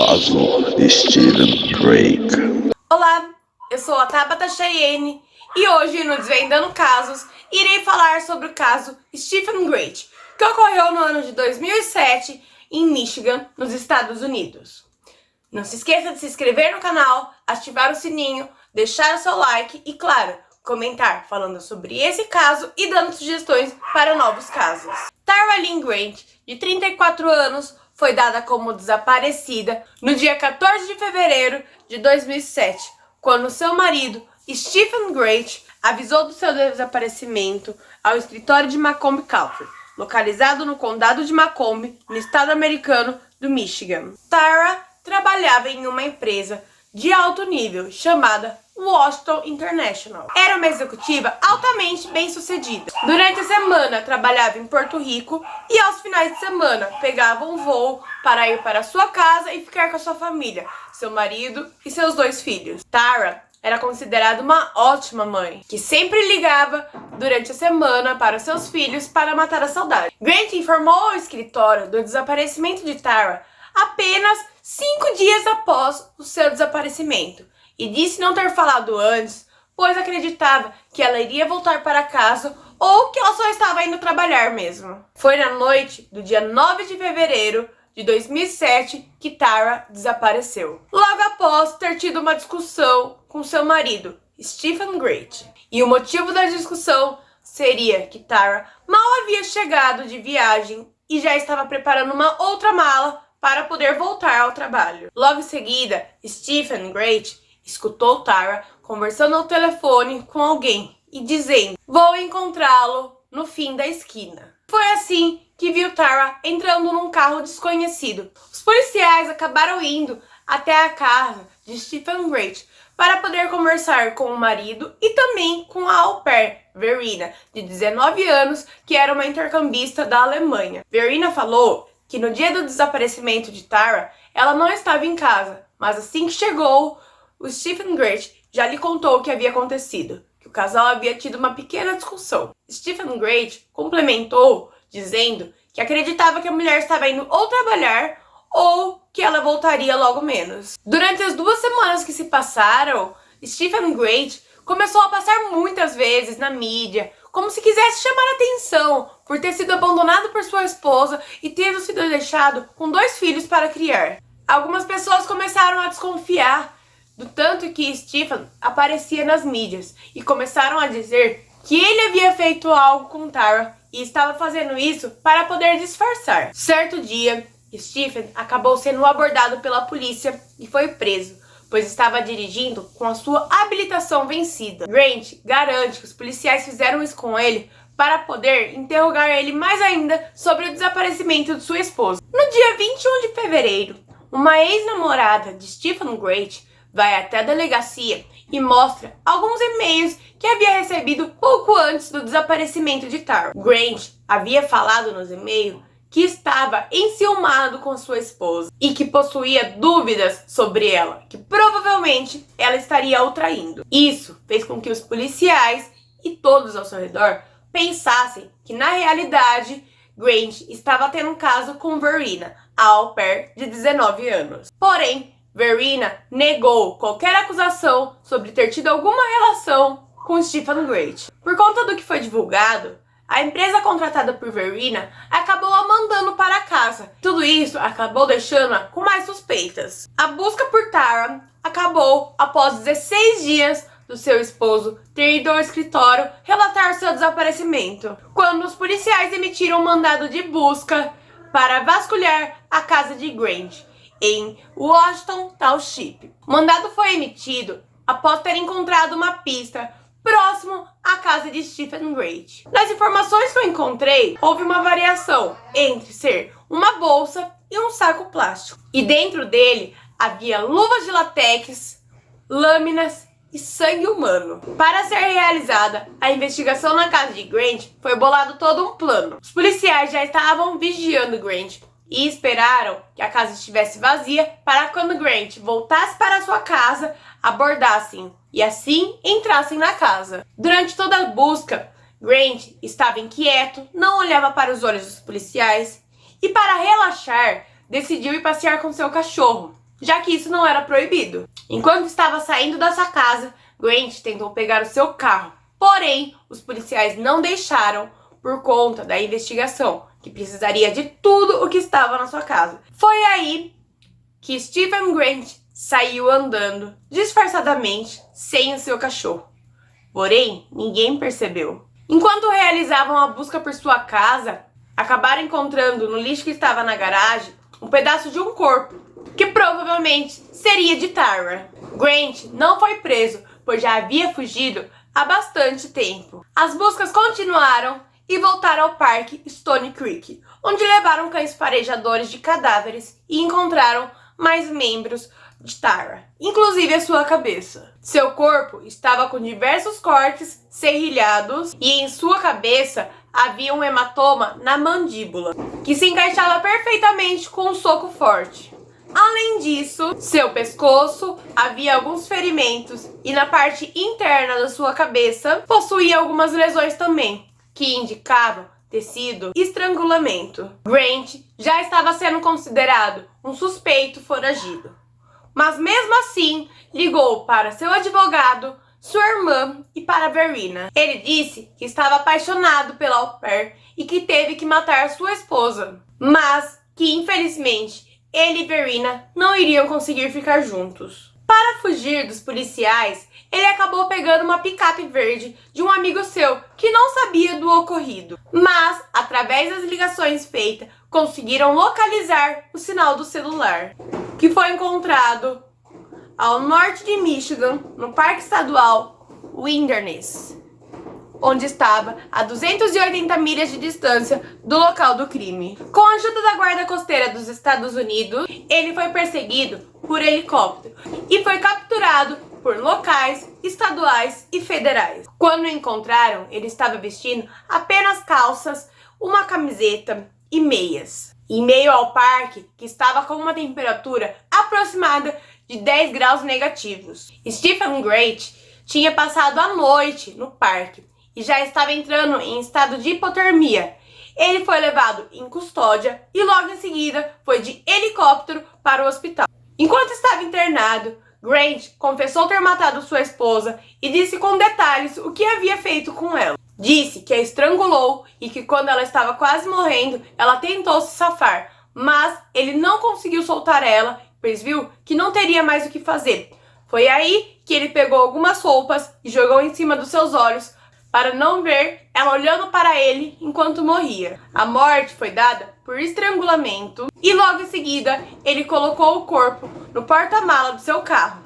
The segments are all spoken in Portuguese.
caso Stephen Drake. Olá, eu sou a Tabata Cheyenne e hoje no Desvendando Casos irei falar sobre o caso Stephen Drake, que ocorreu no ano de 2007 em Michigan, nos Estados Unidos. Não se esqueça de se inscrever no canal, ativar o sininho, deixar o seu like e, claro, comentar falando sobre esse caso e dando sugestões para novos casos. Tara Lynn Grant, de 34 anos, foi dada como desaparecida no dia 14 de fevereiro de 2007, quando seu marido, Stephen Grant, avisou do seu desaparecimento ao escritório de Macomb County, localizado no condado de Macomb, no estado americano do Michigan. Tara trabalhava em uma empresa de alto nível chamada Washington International. Era uma executiva altamente bem-sucedida. Durante a semana trabalhava em Porto Rico e aos finais de semana pegava um voo para ir para sua casa e ficar com a sua família, seu marido e seus 2 filhos. Tara era considerada uma ótima mãe, que sempre ligava durante a semana para seus filhos para matar a saudade. Grant informou ao escritório do desaparecimento de Tara apenas 5 dias após o seu desaparecimento e disse não ter falado antes, pois acreditava que ela iria voltar para casa ou que ela só estava indo trabalhar mesmo. Foi na noite do dia 9 de fevereiro de 2007 que Tara desapareceu, logo após ter tido uma discussão com seu marido, Stephen Grant. E o motivo da discussão seria que Tara mal havia chegado de viagem e já estava preparando uma outra mala para poder voltar ao trabalho. Logo em seguida, Stephen Grant escutou Tara conversando ao telefone com alguém e dizendo: "Vou encontrá-lo no fim da esquina". Foi assim que viu Tara entrando num carro desconhecido. Os policiais acabaram indo até a casa de Stephen Grant para poder conversar com o marido e também com a au pair, Verena, de 19 anos, que era uma intercambista da Alemanha. Verena falou que no dia do desaparecimento de Tara, ela não estava em casa, mas assim que chegou, o Stephen Grant já lhe contou o que havia acontecido, que o casal havia tido uma pequena discussão. Stephen Grant complementou dizendo que acreditava que a mulher estava indo ou trabalhar ou que ela voltaria logo menos. Durante as 2 semanas que se passaram, Stephen Grant começou a passar muitas vezes na mídia, como se quisesse chamar atenção por ter sido abandonado por sua esposa e tendo sido deixado com 2 filhos para criar. Algumas pessoas começaram a desconfiar do tanto que Stephen aparecia nas mídias e começaram a dizer que ele havia feito algo com Tara e estava fazendo isso para poder disfarçar. Certo dia, Stephen acabou sendo abordado pela polícia e foi preso, pois estava dirigindo com a sua habilitação vencida. Grant garante que os policiais fizeram isso com ele para poder interrogar ele mais ainda sobre o desaparecimento de sua esposa. No dia 21 de fevereiro, uma ex-namorada de Stephen Grant vai até a delegacia e mostra alguns e-mails que havia recebido pouco antes do desaparecimento de Tara. Grant havia falado nos e-mails que estava enciumado com sua esposa e que possuía dúvidas sobre ela, que provavelmente ela estaria o traindo. Isso fez com que os policiais e todos ao seu redor pensassem que na realidade Grant estava tendo um caso com Verena, a au pair de 19 anos. Porém, Verena negou qualquer acusação sobre ter tido alguma relação com Stephen Grant. Por conta do que foi divulgado, a empresa contratada por Verena acabou a mandando para casa. Tudo isso acabou deixando-a com mais suspeitas. A busca por Tara acabou após 16 dias do seu esposo ter ido ao escritório relatar seu desaparecimento, quando os policiais emitiram um mandado de busca para vasculhar a casa de Grant em Washington Township. O mandado foi emitido após ter encontrado uma pista próximo à casa de Stephen Grant. Das informações que eu encontrei, houve uma variação entre ser uma bolsa e um saco plástico. E dentro dele havia luvas de látex, lâminas e sangue humano. Para ser realizada a investigação na casa de Grant, foi bolado todo um plano. Os policiais já estavam vigiando Grant e esperaram que a casa estivesse vazia para quando Grant voltasse para sua casa, abordassem e assim entrassem na casa. Durante toda a busca, Grant estava inquieto, não olhava para os olhos dos policiais e, para relaxar, decidiu ir passear com seu cachorro. já que isso não era proibido. Enquanto estava saindo dessa casa, Grant tentou pegar o seu carro, porém, os policiais não deixaram por conta da investigação, que precisaria de tudo o que estava na sua casa. Foi aí que Stephen Grant saiu andando disfarçadamente sem o seu cachorro. Porém, ninguém percebeu. Enquanto realizavam a busca por sua casa, acabaram encontrando no lixo que estava na garagem um pedaço de um corpo, que provavelmente seria de Tara. Grant não foi preso, pois já havia fugido há bastante tempo. As buscas continuaram e voltaram ao parque Stony Creek, onde levaram cães farejadores de cadáveres e encontraram mais membros de Tara, inclusive a sua cabeça. Seu corpo estava com diversos cortes serrilhados e em sua cabeça havia um hematoma na mandíbula, que se encaixava perfeitamente com um soco forte. Além disso, seu pescoço havia alguns ferimentos e na parte interna da sua cabeça possuía algumas lesões também, que indicavam ter sido estrangulamento. Grant já estava sendo considerado um suspeito foragido. Mas mesmo assim, ligou para seu advogado, sua irmã e para Verena. Ele disse que estava apaixonado pela au pair e que teve que matar sua esposa, mas que infelizmente ele e Verena não iriam conseguir ficar juntos. Para fugir dos policiais, ele acabou pegando uma picape verde de um amigo seu que não sabia do ocorrido. Mas, através das ligações feitas, conseguiram localizar o sinal do celular, que foi encontrado ao norte de Michigan, no Parque Estadual Wilderness, onde estava a 280 milhas de distância do local do crime. Com a ajuda da Guarda Costeira dos Estados Unidos, ele foi perseguido por helicóptero e foi capturado por locais, estaduais e federais. Quando o encontraram, ele estava vestindo apenas calças, uma camiseta e meias, em meio ao parque, que estava com uma temperatura aproximada de 10 graus negativos. Stephen Grant tinha passado a noite no parque e já estava entrando em estado de hipotermia. Ele foi levado em custódia e logo em seguida foi de helicóptero para o hospital. Enquanto estava internado, Grant confessou ter matado sua esposa e disse com detalhes o que havia feito com ela. Disse que a estrangulou e que quando ela estava quase morrendo, ela tentou se safar, mas ele não conseguiu soltar ela, pois viu que não teria mais o que fazer. Foi aí que ele pegou algumas roupas e jogou em cima dos seus olhos para não ver ela olhando para ele enquanto morria. A morte foi dada por estrangulamento e logo em seguida ele colocou o corpo no porta-mala do seu carro.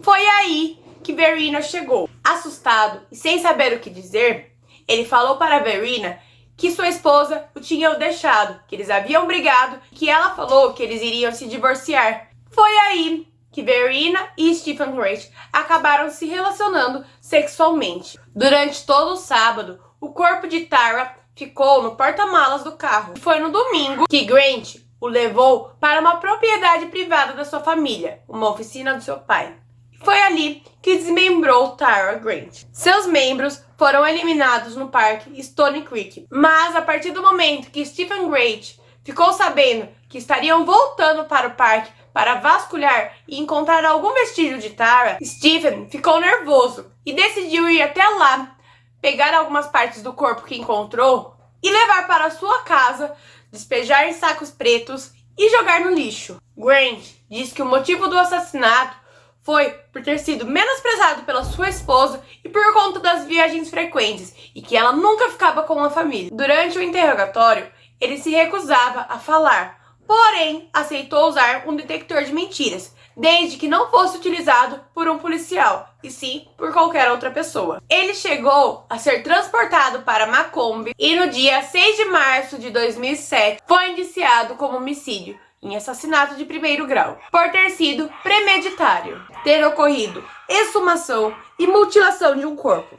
Foi aí que Verena chegou. Assustado e sem saber o que dizer, ele falou para Verena que sua esposa o tinha deixado, que eles haviam brigado, que ela falou que eles iriam se divorciar. Foi aí que Verena e Stephen Grant acabaram se relacionando sexualmente. Durante todo o sábado, o corpo de Tara ficou no porta-malas do carro. Foi no domingo que Grant o levou para uma propriedade privada da sua família, uma oficina do seu pai. Foi ali que desmembrou Tara Grant. Seus membros foram eliminados no parque Stony Creek, mas a partir do momento que Stephen Grant ficou sabendo que estariam voltando para o parque para vasculhar e encontrar algum vestígio de Tara, Stephen ficou nervoso e decidiu ir até lá, pegar algumas partes do corpo que encontrou e levar para sua casa, despejar em sacos pretos e jogar no lixo. Grant diz que o motivo do assassinato foi por ter sido menosprezado pela sua esposa e por conta das viagens frequentes e que ela nunca ficava com a família. Durante o interrogatório, ele se recusava a falar, porém aceitou usar um detector de mentiras, desde que não fosse utilizado por um policial, e sim por qualquer outra pessoa. Ele chegou a ser transportado para Macomb e no dia 6 de março de 2007 foi indiciado como homicídio em assassinato de primeiro grau, por ter sido premeditário, ter ocorrido exumação e mutilação de um corpo.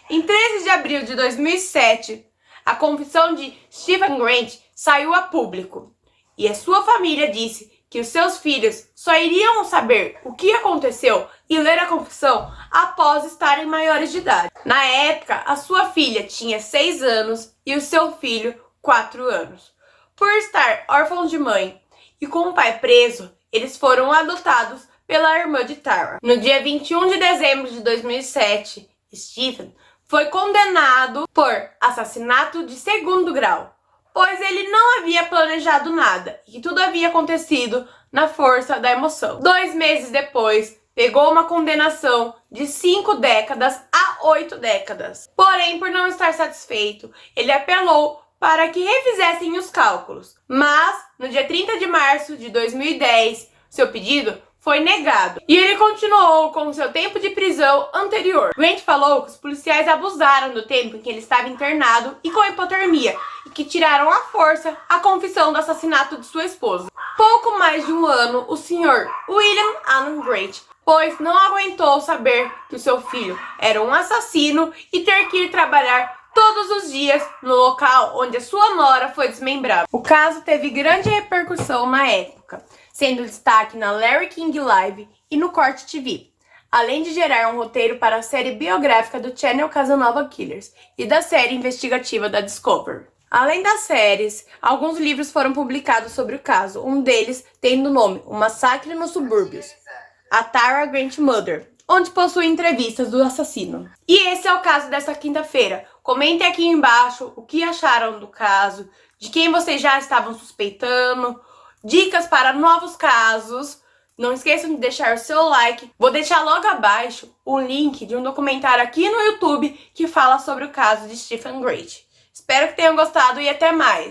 Em 13 de abril de 2007, a confissão de Stephen Grant saiu a público e a sua família disse que os seus filhos só iriam saber o que aconteceu e ler a confissão após estarem maiores de idade. Na época, a sua filha tinha 6 anos e o seu filho 4 anos. Por estar órfão de mãe e com o pai preso, eles foram adotados pela irmã de Tara. No dia 21 de dezembro de 2007, Stephen foi condenado por assassinato de segundo grau, pois ele não havia planejado nada e que tudo havia acontecido na força da emoção. 2 meses depois, pegou uma condenação de 5 décadas a 8 décadas. Porém, por não estar satisfeito, ele apelou para que refizessem os cálculos. Mas, no dia 30 de março de 2010, seu pedido foi negado e ele continuou com seu tempo de prisão anterior. Grant falou que os policiais abusaram do tempo em que ele estava internado e com hipotermia e que tiraram à força a confissão do assassinato de sua esposa. Pouco mais de um ano, o Sr. William Allen Grant, pois não aguentou saber que o seu filho era um assassino e ter que ir trabalhar todos os dias no local onde a sua nora foi desmembrada. O caso teve grande repercussão na época, sendo destaque na Larry King Live e no Court TV, além de gerar um roteiro para a série biográfica do Channel Casanova Killers e da série investigativa da Discovery. Além das séries, alguns livros foram publicados sobre o caso, um deles tendo o nome O Massacre nos Subúrbios, a Tara Grant Murder, onde possui entrevistas do assassino. E esse é o caso dessa quinta-feira. Comentem aqui embaixo o que acharam do caso, de quem vocês já estavam suspeitando, dicas para novos casos. Não esqueçam de deixar o seu like. Vou deixar logo abaixo o link de um documentário aqui no YouTube que fala sobre o caso de Stephen Grant. Espero que tenham gostado e até mais!